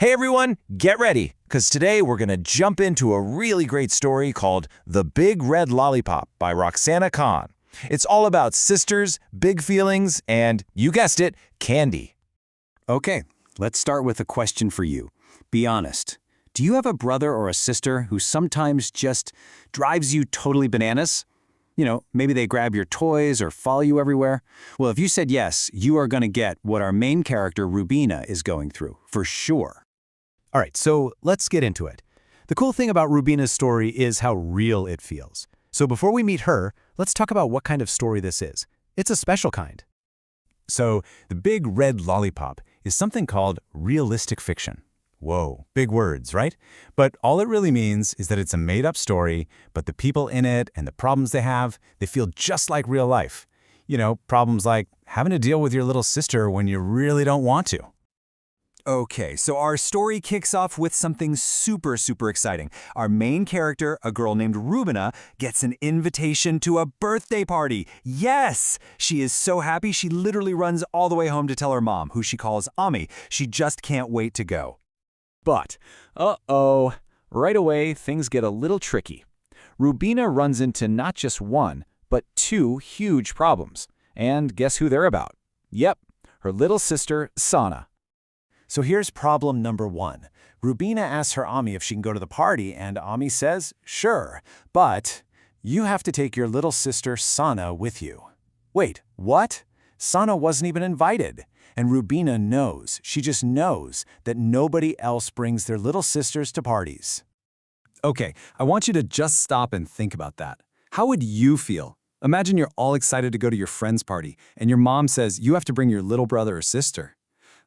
Hey everyone, get ready, because today we're going to jump into a really great story called The Big Red Lollipop by Roxana Khan. It's all about sisters, big feelings, and, you guessed it, candy. Okay, let's start with a question for you. Be honest. Do you have a brother or a sister who sometimes just drives you totally bananas? Maybe they grab your toys or follow you everywhere. Well, if you said yes, you are going to get what our main character, Rubina, is going through, for sure. All right, so let's get into it. The cool thing about Rubina's story is how real it feels. So before we meet her, let's talk about what kind of story this is. It's a special kind. So The Big Red Lollipop is something called realistic fiction. Whoa, big words, right? But all it really means is that it's a made-up story, but the people in it and the problems they feel just like real life. Problems like having to deal with your little sister when you really don't want to. Okay, so our story kicks off with something super exciting. Our main character, a girl named Rubina, gets an invitation to a birthday party. Yes! She is so happy she literally runs all the way home to tell her mom, who she calls Ami. She just can't wait to go. But, right away things get a little tricky. Rubina runs into not just one, but two huge problems. And guess who they're about? Yep, her little sister, Sana. So here's problem number one. Rubina asks her Ami if she can go to the party, and Ami says, sure, but you have to take your little sister Sana with you. Wait, what? Sana wasn't even invited. And Rubina knows, she just knows, that nobody else brings their little sisters to parties. Okay, I want you to just stop and think about that. How would you feel? Imagine you're all excited to go to your friend's party, and your mom says you have to bring your little brother or sister.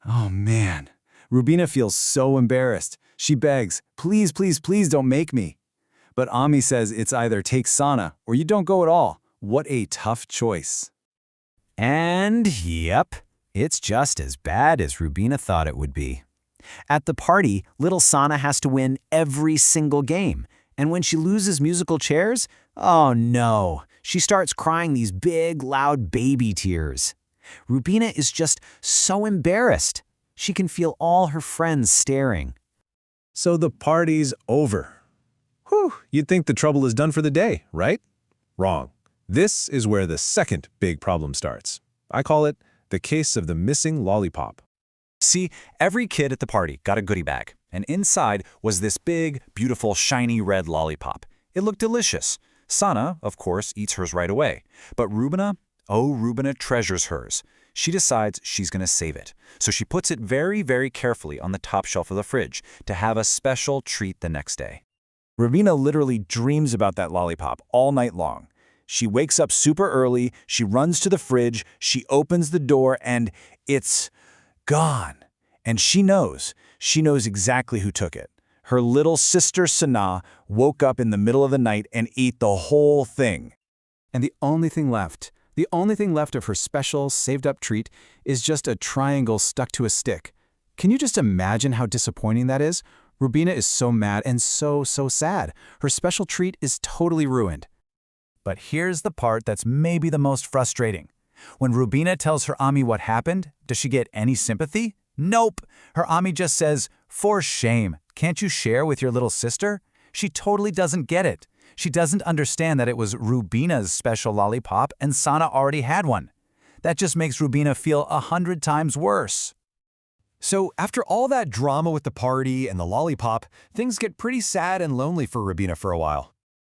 Oh man, Rubina feels so embarrassed. She begs, please, please, please don't make me. But Ami says it's either take Sana or you don't go at all. What a tough choice. And yep, it's just as bad as Rubina thought it would be. At the party, little Sana has to win every single game. And when she loses musical chairs, oh no, she starts crying these big, loud baby tears. Rubina is just so embarrassed. She can feel all her friends staring. So the party's over. Whew, you'd think the trouble is done for the day, right? Wrong. This is where the second big problem starts. I call it the case of the missing lollipop. See, every kid at the party got a goodie bag, and inside was this big, beautiful, shiny red lollipop. It looked delicious. Sana, of course, eats hers right away. But Rubina treasures hers. She decides she's going to save it. So she puts it very carefully on the top shelf of the fridge to have a special treat the next day. Rubina literally dreams about that lollipop all night long. She wakes up super early, she runs to the fridge, she opens the door, and it's gone. And she knows exactly who took it. Her little sister Sana woke up in the middle of the night and ate the whole thing. And the only thing left of her special, saved-up treat is just a triangle stuck to a stick. Can you just imagine how disappointing that is? Rubina is so mad and so sad. Her special treat is totally ruined. But here's the part that's maybe the most frustrating. When Rubina tells her Ami what happened, does she get any sympathy? Nope. Her Ami just says, for shame, can't you share with your little sister? She totally doesn't get it. She doesn't understand that it was Rubina's special lollipop and Sana already had one. That just makes Rubina feel 100 times worse. So after all that drama with the party and the lollipop, things get pretty sad and lonely for Rubina for a while.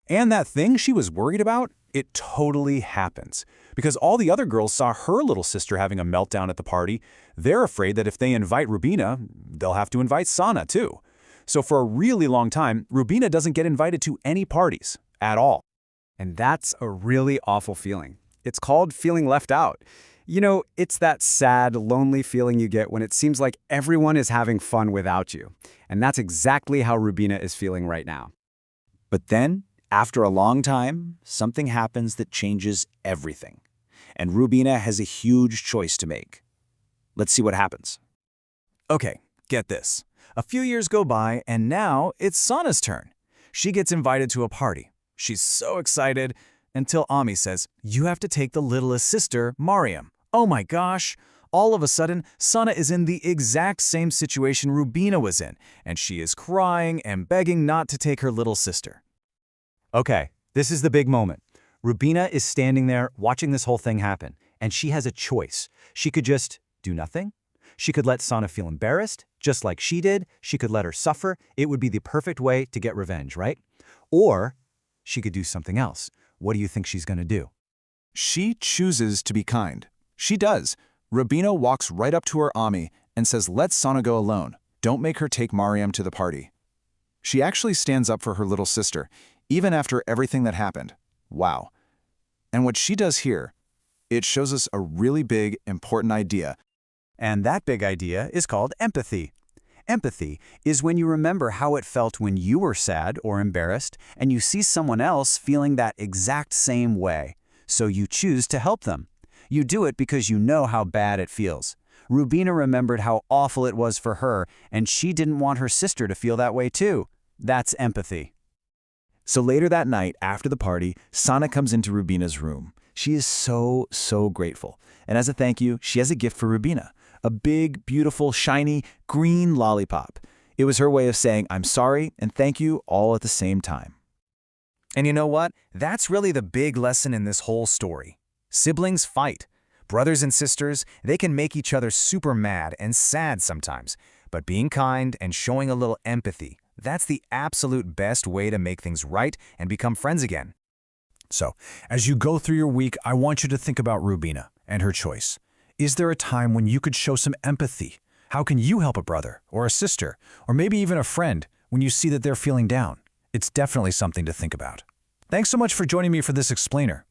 And that thing she was worried about, it totally happens. Because all the other girls saw her little sister having a meltdown at the party. They're afraid that if they invite Rubina, they'll have to invite Sana too. So for a really long time, Rubina doesn't get invited to any parties at all. And that's a really awful feeling. It's called feeling left out. It's that sad, lonely feeling you get when it seems like everyone is having fun without you. And that's exactly how Rubina is feeling right now. But then, after a long time, something happens that changes everything. And Rubina has a huge choice to make. Let's see what happens. Okay, get this. A few years go by, and now it's Sana's turn. She gets invited to a party. She's so excited until Ami says, you have to take the littlest sister, Mariam. Oh my gosh! All of a sudden, Sana is in the exact same situation Rubina was in, and she is crying and begging not to take her little sister. Okay, this is the big moment. Rubina is standing there watching this whole thing happen, and she has a choice. She could just do nothing. She could let Sana feel embarrassed, just like she did. She could let her suffer. It would be the perfect way to get revenge, right? Or she could do something else. What do you think she's going to do? She chooses to be kind. She does. Rubina walks right up to her Ami and says, let Sana go alone. Don't make her take Mariam to the party. She actually stands up for her little sister, even after everything that happened. Wow. And what she does here, it shows us a really big, important idea. And that big idea is called empathy. Empathy is when you remember how it felt when you were sad or embarrassed, and you see someone else feeling that exact same way. So you choose to help them. You do it because you know how bad it feels. Rubina remembered how awful it was for her, and she didn't want her sister to feel that way too. That's empathy. So later that night, after the party, Sana comes into Rubina's room. She is so grateful. And as a thank you, she has a gift for Rubina. A big, beautiful, shiny, green lollipop. It was her way of saying, I'm sorry and thank you all at the same time. And you know what? That's really the big lesson in this whole story. Siblings fight. Brothers and sisters, they can make each other super mad and sad sometimes. But being kind and showing a little empathy, that's the absolute best way to make things right and become friends again. So, as you go through your week, I want you to think about Rubina and her choice. Is there a time when you could show some empathy? How can you help a brother or a sister, or maybe even a friend, when you see that they're feeling down? It's definitely something to think about. Thanks so much for joining me for this explainer.